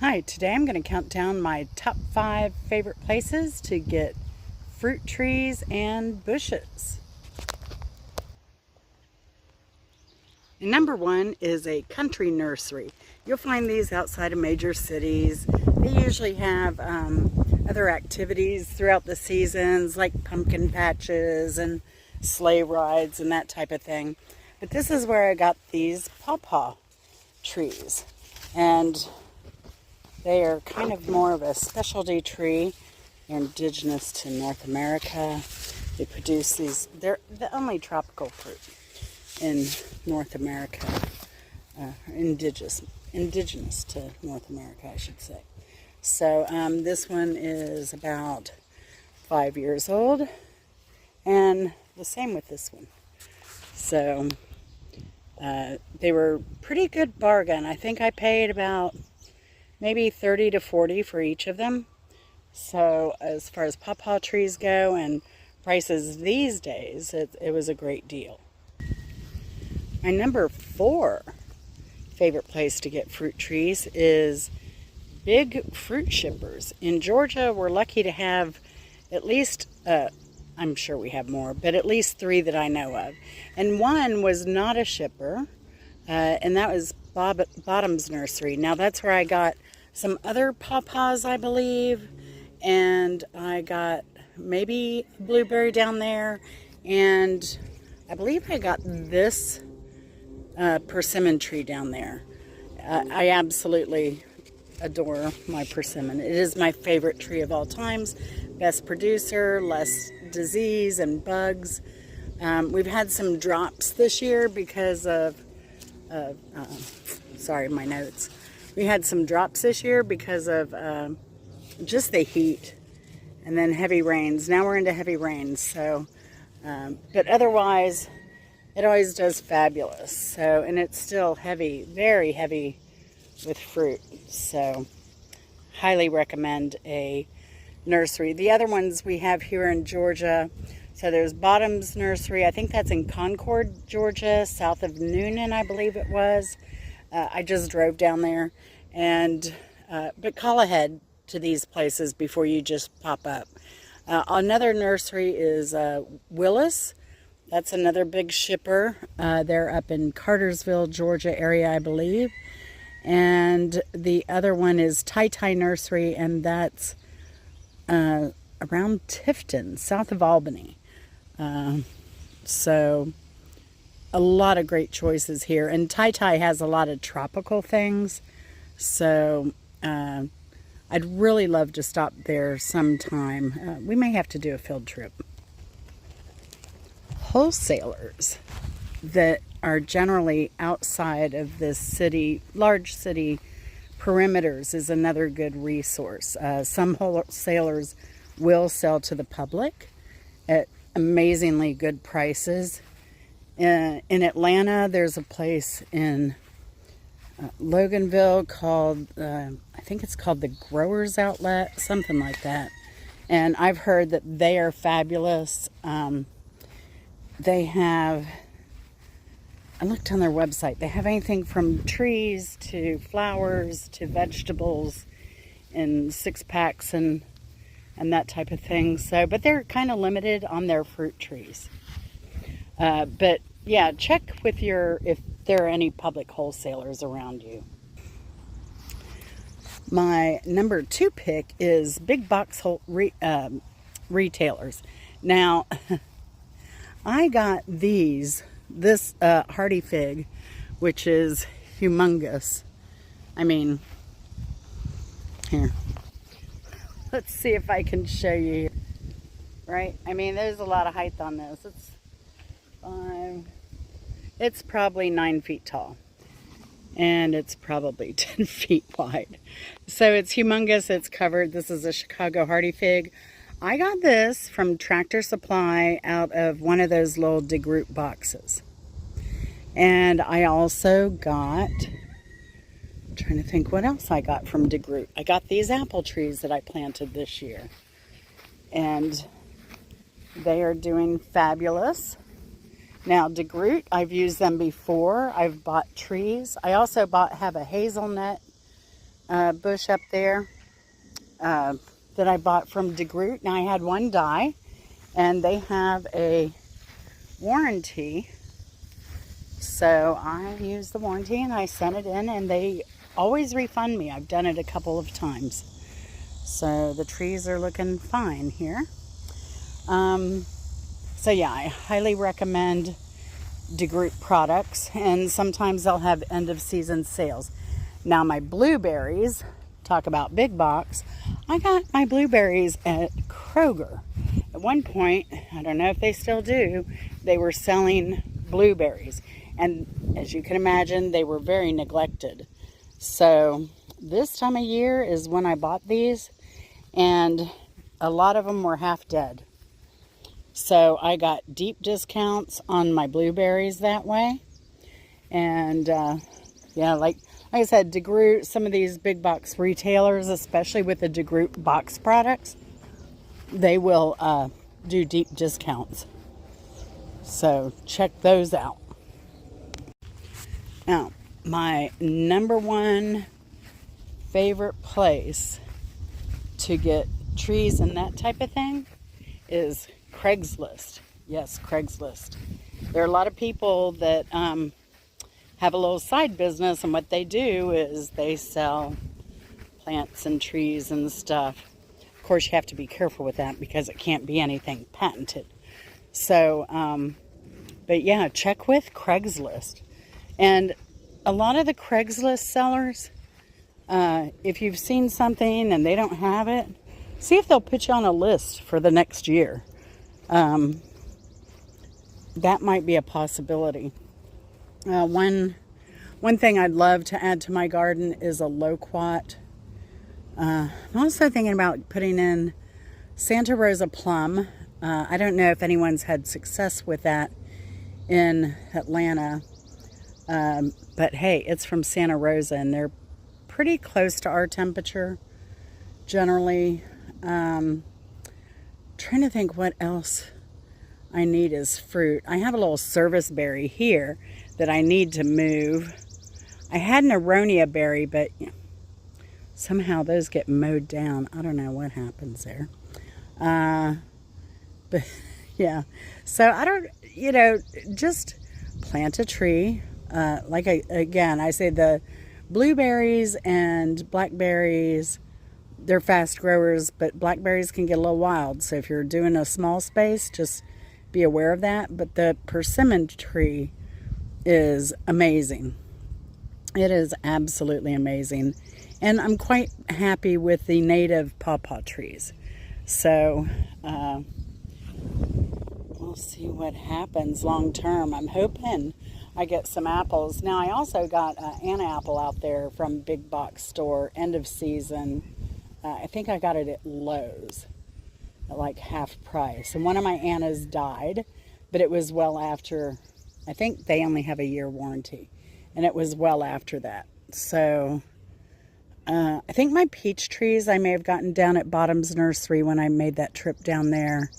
Hi, today I'm going to count down my top 5 favorite places to get fruit trees and bushes. And number 1 is a country nursery. You'll find these outside of major cities. They usually have other activities throughout the seasons like pumpkin patches and sleigh rides and that type of thing. But this is where I got these pawpaw trees. And they are kind of more of a specialty tree. They're indigenous to North America. They produce these, they're the only tropical fruit in North America. Indigenous to North America, I should say. So this one is about 5 years old, and the same with this one. So they were pretty good bargain. I think I paid about maybe 30 to 40 for each of them. So as far as pawpaw trees go and prices these days, it was a great deal. My number 4 favorite place to get fruit trees is Big Fruit Shippers. In Georgia, we're lucky to have at least, I'm sure we have more, but at least 3 that I know of. And one was not a shipper, and that was Bottom's Nursery. Now that's where I got some other pawpaws, I believe, and I got maybe blueberry down there, and I believe I got this persimmon tree down there. I absolutely adore my persimmon. It is my favorite tree of all times. Best producer, less disease and bugs. We've had some drops this year because of sorry, my notes. We had some drops this year because of just the heat and then heavy rains. Now we're into heavy rains, so but otherwise it always does fabulous. So, and it's still heavy, very heavy with fruit. So highly recommend a nursery. The other ones we have here in Georgia, so there's Bottom's Nursery. I think that's in Concord, Georgia, south of Noonan, I believe it was. I just drove down there, and but call ahead to these places before you just pop up. Another nursery is Willis. That's another big shipper. They're up in Cartersville, Georgia area, I believe. And the other one is Tai Nursery, and that's around Tifton, south of Albany. So a lot of great choices here, and Tai has a lot of tropical things, so I'd really love to stop there sometime. We may have to do a field trip. Wholesalers that are generally outside of the city, large city perimeters is another good resource. Some wholesalers will sell to the public at amazingly good prices. In Atlanta, there's a place in Loganville called, I think it's called the Growers Outlet, something like that. And I've heard that they are fabulous. They have, I looked on their website, they have anything from trees to flowers to vegetables in 6-packs and that type of thing. So, but they're kind of limited on their fruit trees. But yeah, check with if there are any public wholesalers around you. My number 2 pick is big box retailers. Now, I got this hardy fig, which is humongous. I mean, here. Let's see if I can show you. Right? I mean, there's a lot of height on this. It's probably 9 feet tall, and it's probably 10 feet wide. So it's humongous. It's covered. This is a Chicago hardy fig. I got this from Tractor Supply out of one of those little DeGroot boxes. And I also got, I'm trying to think what else I got from DeGroot. I got these apple trees that I planted this year, and they are doing fabulous. Now, DeGroot, I've used them before. I've bought trees. I also have a hazelnut bush up there that I bought from DeGroot. Now I had one die, and they have a warranty. So I used the warranty and I sent it in, and they always refund me. I've done it a couple of times. So the trees are looking fine here. So yeah, I highly recommend DeGroot products, and sometimes they'll have end of season sales. Now my blueberries, talk about big box, I got my blueberries at Kroger. At one point, I don't know if they still do, they were selling blueberries, and as you can imagine, they were very neglected. So this time of year is when I bought these, and a lot of them were half dead. So I got deep discounts on my blueberries that way. And yeah, like I said, DeGroot, some of these big box retailers, especially with the DeGroot box products, they will do deep discounts. So check those out. Now, my number one favorite place to get trees and that type of thing is Craigslist. Yes, Craigslist. There are a lot of people that have a little side business, and what they do is they sell plants and trees and stuff. Of course, you have to be careful with that because it can't be anything patented. So, but yeah, check with Craigslist. And a lot of the Craigslist sellers, if you've seen something and they don't have it, see if they'll put you on a list for the next year. That might be a possibility. One thing I'd love to add to my garden is a loquat. I'm also thinking about putting in Santa Rosa plum. I don't know if anyone's had success with that in Atlanta. But hey, it's from Santa Rosa, and they're pretty close to our temperature generally. Trying to think what else I need as fruit. I have a little service berry here that I need to move. I had an aronia berry, but somehow those get mowed down. I don't know what happens there. But yeah, so I don't, just plant a tree. Again, I say the blueberries and blackberries, they're fast growers, but blackberries can get a little wild. So if you're doing a small space, just be aware of that. But the persimmon tree is amazing. It is absolutely amazing. And I'm quite happy with the native pawpaw trees. So we'll see what happens long term. I'm hoping I get some apples. Now I also got an apple out there from Big Box Store, end of season. I think I got it at Lowe's at like half price. And one of my Annas died, but it was well after, I think they only have a year warranty. And it was well after that. So I think my peach trees I may have gotten down at Bottoms Nursery when I made that trip down there.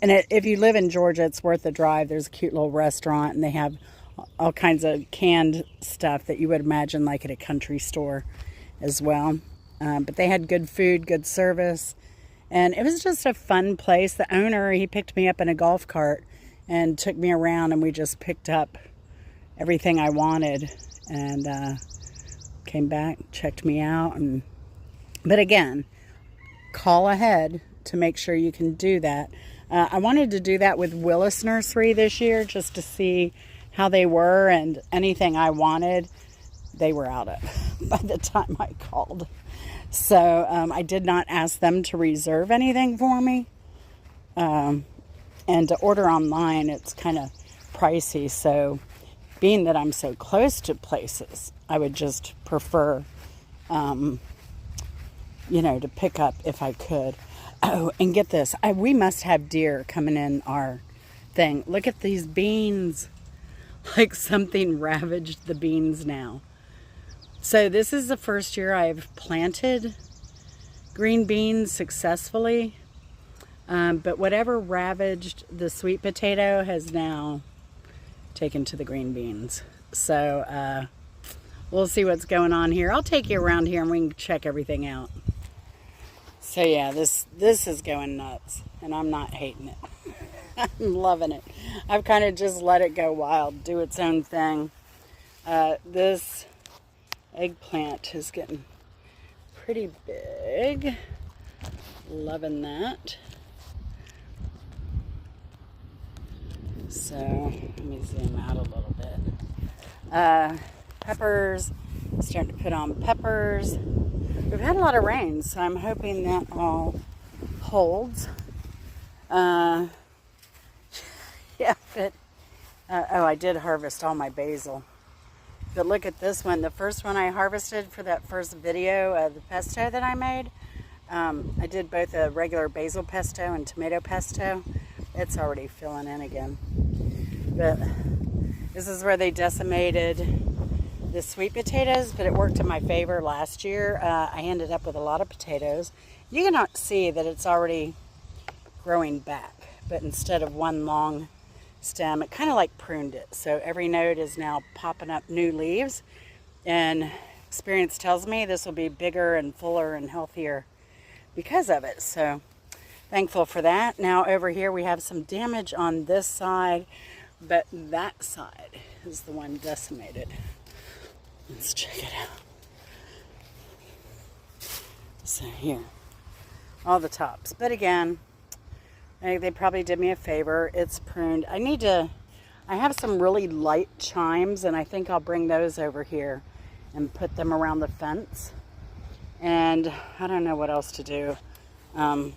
And if you live in Georgia, it's worth a drive. There's a cute little restaurant, and they have all kinds of canned stuff that you would imagine like at a country store as well. But they had good food, good service, and it was just a fun place. The owner, he picked me up in a golf cart and took me around, and we just picked up everything I wanted, and came back, checked me out. But again, call ahead to make sure you can do that. I wanted to do that with Willis Nursery this year just to see how they were, and anything I wanted, they were out of by the time I called. So I did not ask them to reserve anything for me. And to order online, it's kind of pricey. So being that I'm so close to places, I would just prefer, to pick up if I could. Oh, and get this. We must have deer coming in our thing. Look at these beans. Like something ravaged the beans now. So this is the first year I've planted green beans successfully. But whatever ravaged the sweet potato has now taken to the green beans. So we'll see what's going on here. I'll take you around here and we can check everything out. So yeah, this is going nuts, and I'm not hating it. I'm loving it. I've kind of just let it go wild, do its own thing. This eggplant is getting pretty big. Loving that. So let me zoom out a little bit. Peppers, starting to put on peppers. We've had a lot of rain, so I'm hoping that all holds. Yeah, but oh, I did harvest all my basil. But look at this one. The first one I harvested for that first video of the pesto that I made. I did both a regular basil pesto and tomato pesto. It's already filling in again. But this is where they decimated the sweet potatoes, but it worked in my favor last year. I ended up with a lot of potatoes. You cannot see that it's already growing back, but instead of one long stem, it kind of like pruned it. So every node is now popping up new leaves, and experience tells me this will be bigger and fuller and healthier because of it. So thankful for that. Now over here we have some damage on this side, but that side is the one decimated. Let's check it out. So here, all the tops. But again, they probably did me a favor. It's pruned. I have some really light chimes, and I think I'll bring those over here and put them around the fence. And I don't know what else to do. I'm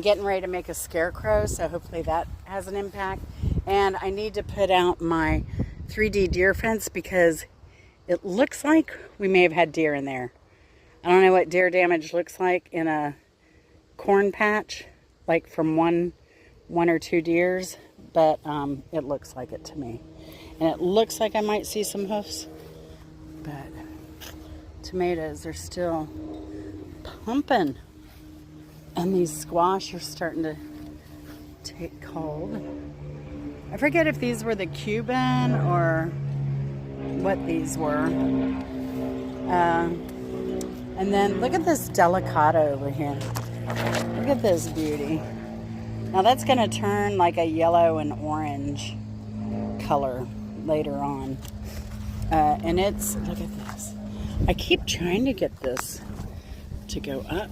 getting ready to make a scarecrow, so hopefully that has an impact. And I need to put out my 3D deer fence because it looks like we may have had deer in there. I don't know what deer damage looks like in a corn patch, like from one or two deers, but it looks like it to me. And it looks like I might see some hoofs, but tomatoes are still pumping. And these squash are starting to take hold. I forget if these were the Cuban or what these were. And then look at this delicata over here. Look at this beauty. Now that's going to turn like a yellow and orange color later on. And it's, look at this. I keep trying to get this to go up,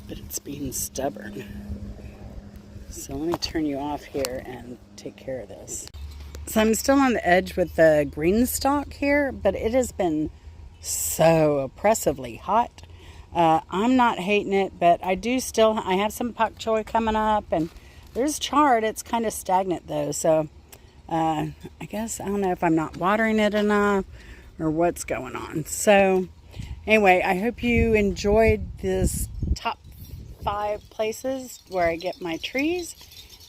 but it's being stubborn. So let me turn you off here and take care of this. So I'm still on the edge with the green stalk here, but it has been so oppressively hot. I'm not hating it, but I have some pak choi coming up, and there's chard. It's kind of stagnant though, so I guess I don't know if I'm not watering it enough or what's going on. So anyway, I hope you enjoyed this top 5 places where I get my trees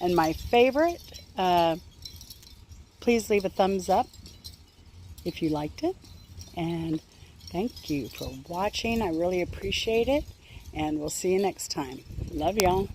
and my favorite. Please leave a thumbs up if you liked it, and thank you for watching. I really appreciate it, and we'll see you next time. Love y'all.